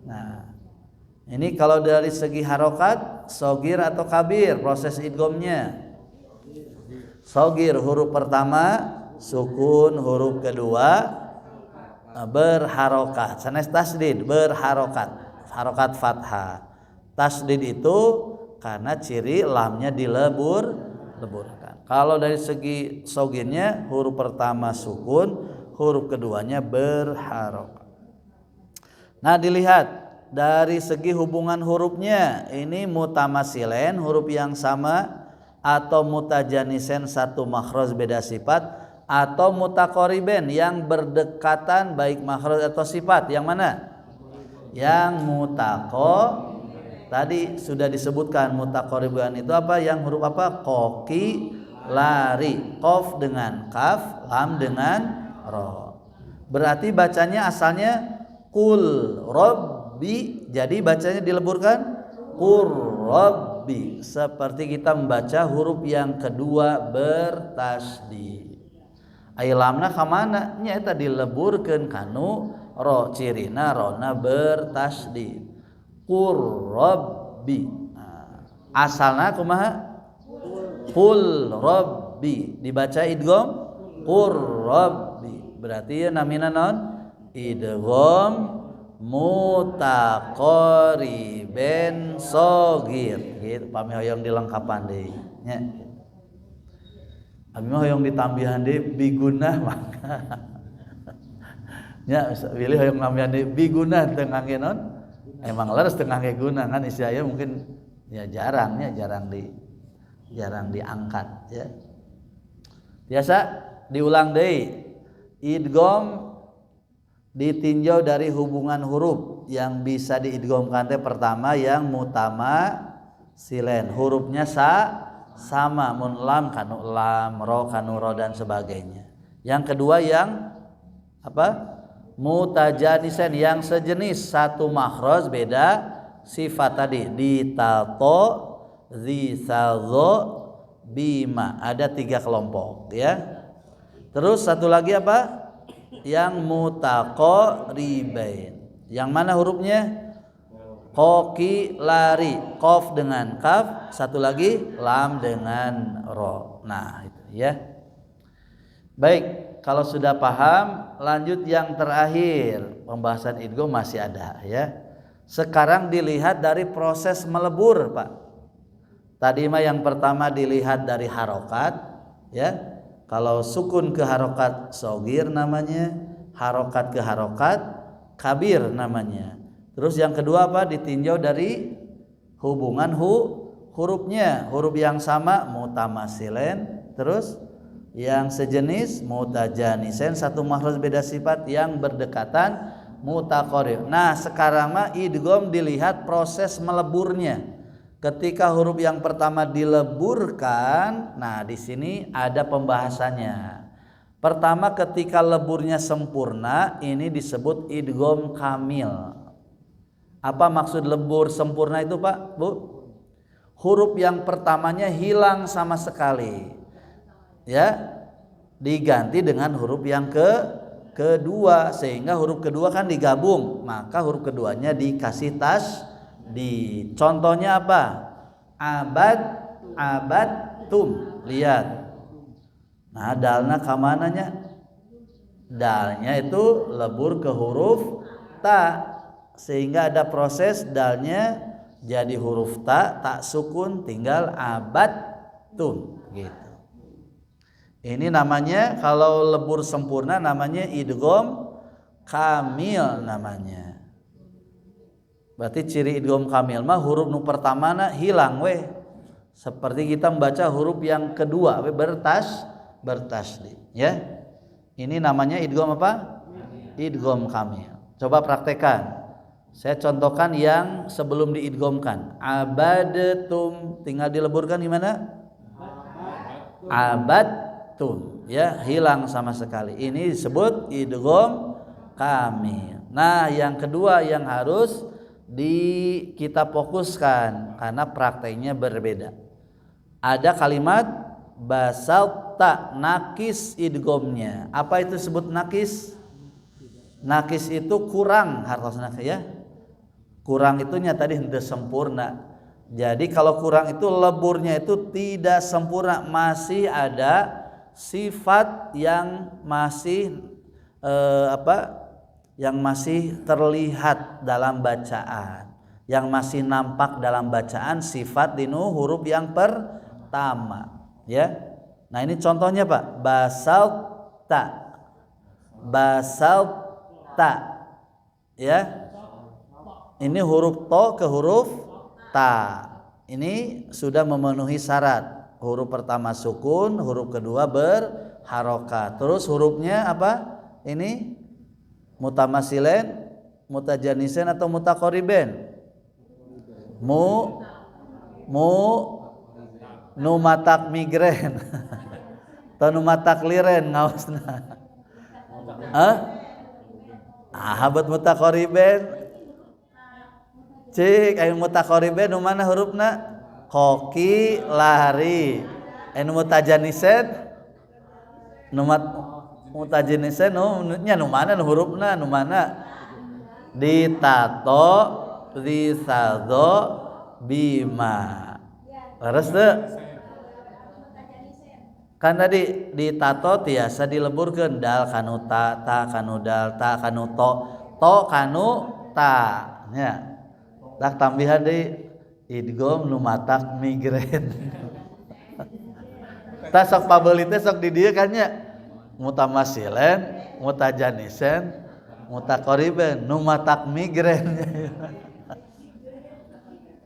Nah, ini kalau dari segi harokat shogir atau kabir proses idghamnya. Shogir huruf pertama sukun, huruf kedua berharokat. Sanes tasdid berharokat, harokat fathah. Tasdid itu karena ciri lamnya dileburkan. Kalau dari segi shogirnya huruf pertama sukun, huruf keduanya berharokat. Nah dilihat dari segi hubungan hurufnya, ini mutamasilen huruf yang sama atau mutajanisen satu makhraj beda sifat, atau mutaqariben yang berdekatan baik makhraj atau sifat. Yang mana? Yang mutaqo tadi sudah disebutkan. Mutaqariban itu apa? Yang huruf apa? Qoqi lari, qaf dengan kaf, lam dengan ro. Berarti bacanya asalnya qul rabbi, jadi bacanya dileburkan qur rabbi. Seperti kita membaca huruf yang kedua bertasdid. Ai lamna ka mana? Nya eta dileburkeun kanu ro, cirina rona bertasdid. Qur rabbi. Nah, asalna kumaha? Qul rabbi, dibaca idgham qur rabbi. Berarti ya namina naon? Idgham mutaqariben shogir. Gitu pami hoyong dilengkapan deui nya. Abi mah hoyong ditambihan deui bigunah maka. Nya pilih hoyong nambihan deui bigunah teu ngangge naon? Emang leres teu ngangge guna kan istilahnya mungkin ya jarang diangkat ya. Biasa diulang deui. Idgham ditinjau dari hubungan huruf yang bisa diidghamkan teh pertama yang mutama silen, hurufnya sama, mun lam kanu lam, ro kanu ro dan sebagainya. Yang kedua yang apa? Mutajanisen yang sejenis satu makhraj beda sifat tadi. Ditato, zisazo, bima, ada 3 kelompok ya. Terus satu lagi apa? Yang mutaqaribain. Yang mana hurufnya? Qoqi lari, qaf dengan kaf, satu lagi lam dengan ro. Nah, itu ya. Baik, kalau sudah paham, lanjut yang terakhir. Pembahasan idgham masih ada ya. Sekarang dilihat dari proses melebur, Pak. Tadi mah yang pertama dilihat dari harokat ya. Kalau sukun ke harokat shogir namanya, harokat ke harokat kabir namanya. Terus yang kedua apa? Ditinjau dari hubungan hurufnya, huruf yang sama mutamasilen, terus yang sejenis mutajanisen satu makhraj beda sifat yang berdekatan mutaqarrib. Nah sekarang mah idgham dilihat proses meleburnya. Ketika huruf yang pertama dileburkan, nah di sini ada pembahasannya. Pertama ketika leburnya sempurna, ini disebut idgham kamil. Apa maksud lebur sempurna itu Pak, Bu? Huruf yang pertamanya hilang sama sekali. Ya, diganti dengan huruf yang kedua sehingga huruf kedua kan digabung, maka huruf keduanya dikasih di contohnya apa? Abadtum. Lihat. Nah, dalna ka mananya? Dalnya itu lebur ke huruf ta sehingga ada proses dalnya jadi huruf ta sukun tinggal abattum gitu. Ini namanya kalau lebur sempurna namanya idgham kamil namanya. Berarti ciri idgham kamil mah huruf nu pertamana hilang we. Seperti kita membaca huruf yang kedua we bertasydid ya. Ini namanya idgham apa? Idgham kamil. Coba praktekkan. Saya contohkan yang sebelum diidghamkan. Abadtum tinggal dileburkan gimana? Abadtum ya, hilang sama sekali. Ini disebut idgham kamil. Nah, yang kedua yang harus kita fokuskan karena prakteknya berbeda. Ada kalimat basalta nakis idghamnya. Apa itu disebut nakis? Nakis itu kurang hartosna ya. Kurang itunya tadi henteu sempurna. Jadi kalau kurang itu leburnya itu tidak sempurna, masih ada sifat yang masih yang masih terlihat dalam bacaan, yang masih nampak dalam bacaan sifat dinu huruf yang pertama ya. Nah ini contohnya Pak, basalta ya, ini huruf to ke huruf ta, ini sudah memenuhi syarat. Huruf pertama sukun, huruf kedua berharokat, terus hurufnya apa ini? Mutamasilen, mutajanisen atau mutaqoriben? Numatak migren atau numatak liren ngaosna. Habat mutaqoriben. Cik aya mutaqoriben nu mana hurufna? Koki lari. Anu mutajanisen mutajanisen nya nu mana nu hurufna nu mana? Ditato risado bima. Leres teu? Kan tadi ditato tiasa dileburkeun dal kanu ta, ta kanu dal, ta kanu to kanu ta nya. Tak tambihan deui idgham nu matak migren. Ta sok pabeuli teh sok di dieu kan nya. Mutamasilen, mutajanisen, mutaqoriben, nu matak migren.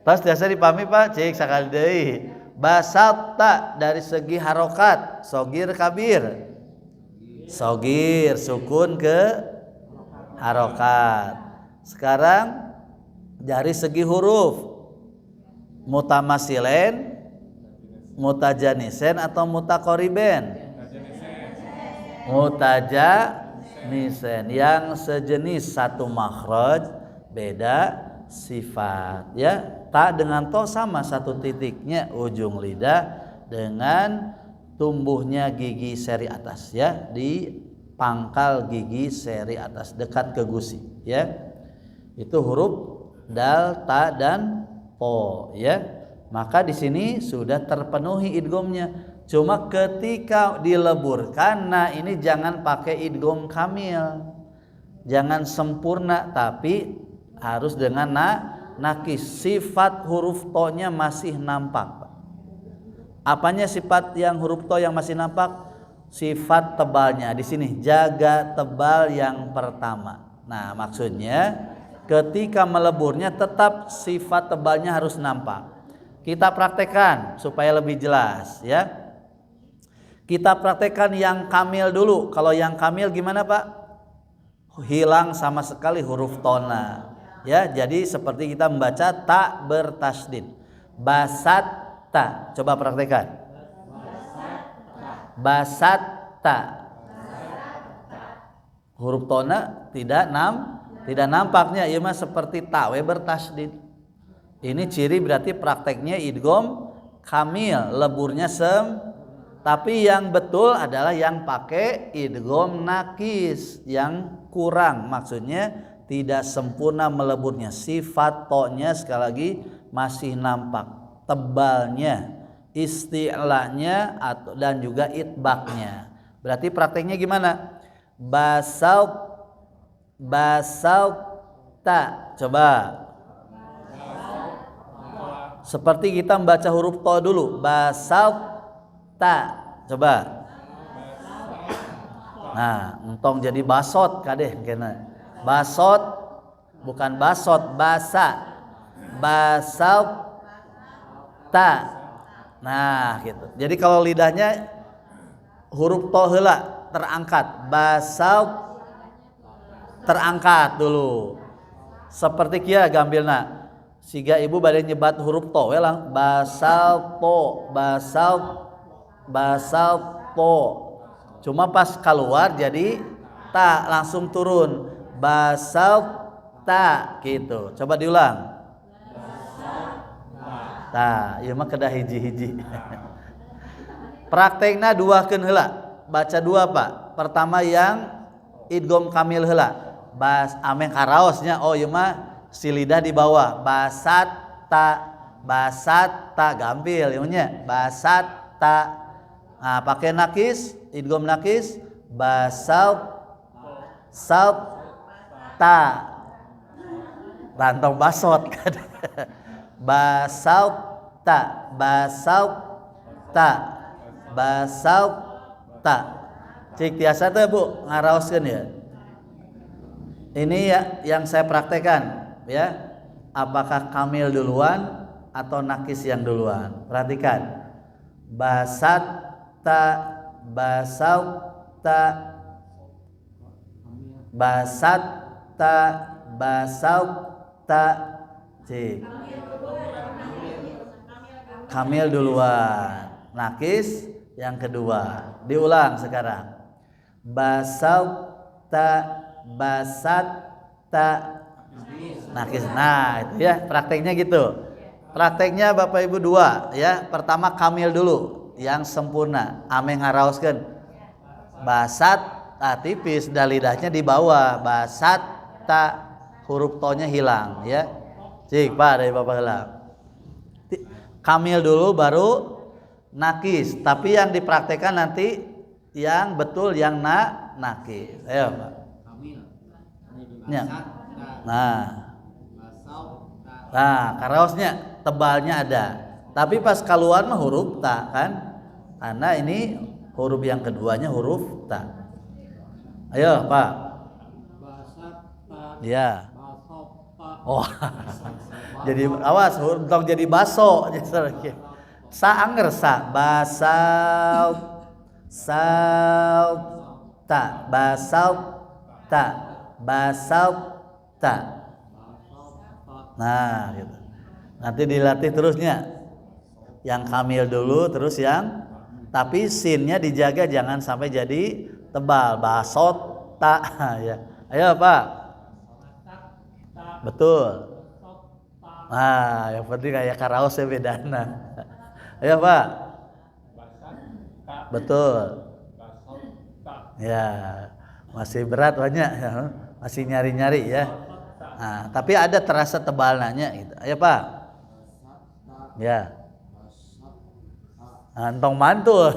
Tas biasa dipahami Pak, cik sakali deui. Basalta dari segi harokat, sogir kabir. Sogir sukun ke harokat. Sekarang dari segi huruf mutamasilen, mutajanisen atau mutaqoriben? Mutajanisen, yang sejenis satu makhraj beda sifat ya. Ta dengan to sama satu titiknya ujung lidah dengan tumbuhnya gigi seri atas ya, di pangkal gigi seri atas dekat ke gusi ya. Itu huruf dal, ta dan po ya. Maka di sini sudah terpenuhi idghamnya. Cuma ketika dileburkan, nah ini jangan pakai idgham kamil. Jangan sempurna tapi harus dengan nakis. Sifat huruf to-nya masih nampak. Apanya sifat yang huruf to yang masih nampak? Sifat tebalnya di sini, jaga tebal yang pertama. Nah, maksudnya ketika meleburnya tetap sifat tebalnya harus nampak. Kita praktekkan supaya lebih jelas ya. Kita praktekkan yang kamil dulu. Kalau yang kamil gimana Pak? Hilang sama sekali huruf tona. Ya, jadi seperti kita membaca tak bertasydid. Basatta. Coba praktekkan. Basatta. Huruf tona tidak nampaknya, ieu mah seperti ta we bertasydid. Ini ciri berarti prakteknya idgham kamil, leburnya tapi yang betul adalah yang pakai idgham nakis, yang kurang, maksudnya tidak sempurna meleburnya. Sifat to-nya sekali lagi masih nampak, tebalnya, isti'lanya dan juga itbaknya. Berarti prakteknya gimana? Basalta. Coba. Seperti kita membaca huruf to dulu. Basal ta. Coba. Nah, entong jadi basot kadeh kena. Basot bukan basot, basa. Basal ta. Nah, gitu. Jadi kalau lidahnya huruf to heula terangkat. Basal terangkat dulu. Seperti kia gambilna. Siga ibu bade nyebat huruf to we lang. Basal to. Cuma pas keluar jadi ta langsung turun. Basal ta gitu. Coba diulang. Tah, ieu mah kedah hiji-hiji. Praktekna duakeun heula. Baca dua, Pak. Pertama yang idgham kamil heula. Bas ameh karaosnya. Oh, ieu mah si lidah di bawah. Basat ta gampil ieu nya. Basat ta. Nah, pakai nakis, idgham nakis. Basal ta. Rantong basot. Basal ta. Cik tiasa teh Bu ngaraoskeun ya. Ini ya yang saya praktekkan ya. Apakah kamil duluan atau nakis yang duluan? Perhatikan. Basat ta. Cik. Kamil duluan, nakis yang kedua. Diulang sekarang. Basat ta, nakis. Nah, itu ya prakteknya gitu. Prakteknya Bapak Ibu dua ya. Pertama kamil dulu, yang sempurna. Ame ngaraoskeun. Basat tipis, dan lidahnya di bawah. Basat ta, huruf to-nya hilang ya. Cik, Pak dari Bapak heula. Kamil dulu baru nakis, tapi yang dipraktekkan nanti yang betul yang nakis. Ayo Pak. Ya. Nah, karaosnya tebalnya ada. Tapi pas keluar mah huruf ta kan? Karena ini huruf yang keduanya huruf ta. Ayo Pak. Ya. Oh. Jadi awas untuk jadi baso. Sa anger sa. Basal ta. Nah, gitu. Nanti dilatih terusnya. Yang kamil dulu terus yang tapi sinnya dijaga jangan sampai jadi tebal. Basot ta ya. Ayo Pak. Betul. Nah, yang penting kayak karaosnya bedana. Ayo Pak. Betul. Ya, masih berat banyak ya. Masih nyari-nyari ya. Nah, tapi ada terasa tebalnya gitu. Ayo Pak. Ya. Antong mantul.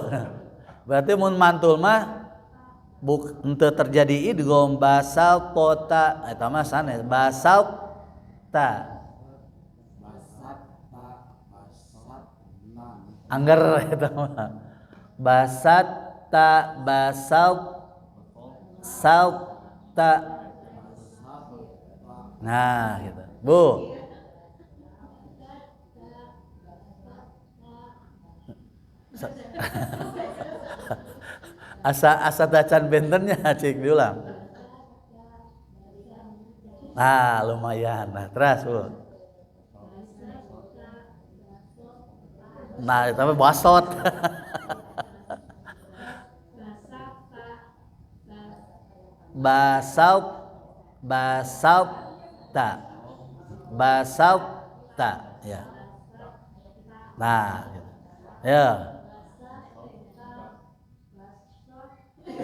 Berarti mun mantul mah untuk terjadi idgham basal kota. Eta mah sanes basal ta. Angger eta mah. Basat ta basal ta. Nah, gitu. Bu. asa tacan bentennya cik diulang. Nah, lumayan. Nah, terus Bu. Nah, tapi basot. Basal ta ya. Nah, gitu. Ya.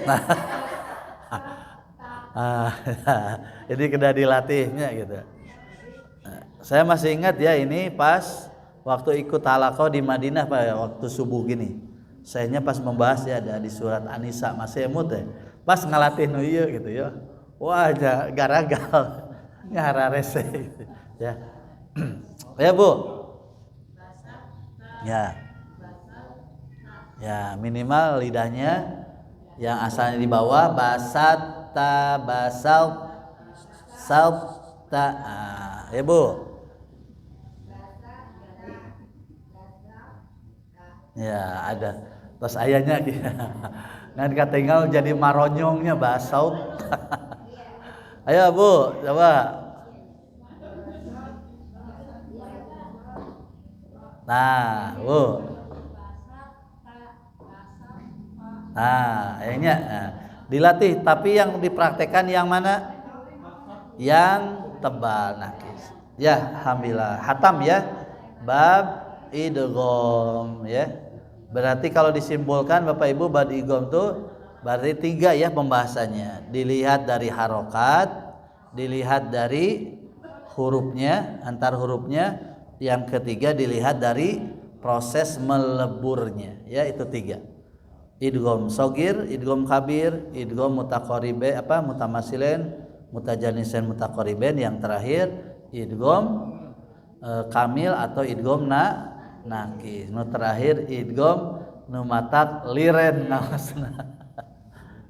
Nah. Jadi kena dilatihnya gitu. Saya masih ingat ya ini pas waktu ikut halaqah di Madinah Pak ya, waktu subuh gini. Sayanya pas membahas ya ada di surat An-Nisa masih emut ya. Pas ngalatih nu ieu gitu ya. Wah, garagal. Ngararese gitu. Ya. Ya Bu. Ya. Ya, minimal lidahnya yang asalnya di bawah basata basal sauta. Ya, Bu. Ya, ada. Terus ayahnya kan katinggal jadi maronyongnya basaut. Ayo, Bu, coba. Nah, Bu. Nah, ayahnya. Nah, dilatih, tapi yang dipraktekkan yang mana? Yang tebal nakis. Ya, alhamdulillah. Hatam ya. Bab idgham ya. Berarti kalau disimpulkan Bapak Ibu bab idgham tuh berarti 3 ya pembahasannya. Dilihat dari harokat, dilihat dari hurufnya, antar hurufnya, yang ketiga dilihat dari proses meleburnya. Ya, itu 3. Idgham shogir, idgham kabir, idgham mutaqaribe mutamasilen, mutajanisen mutaqariben, yang terakhir idgham kamil atau idgham nakis. Nu terakhir idgham nu matak liren naosna.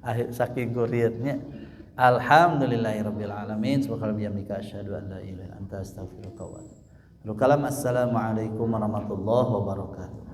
Akhir saking gurirnya. Alhamdulillahirabbil alamin. Subhanaka asyhadu an la ilaha illa anta astaghfiruka wa atubu ilaik. Assalamualaikum warahmatullahi wabarakatuh.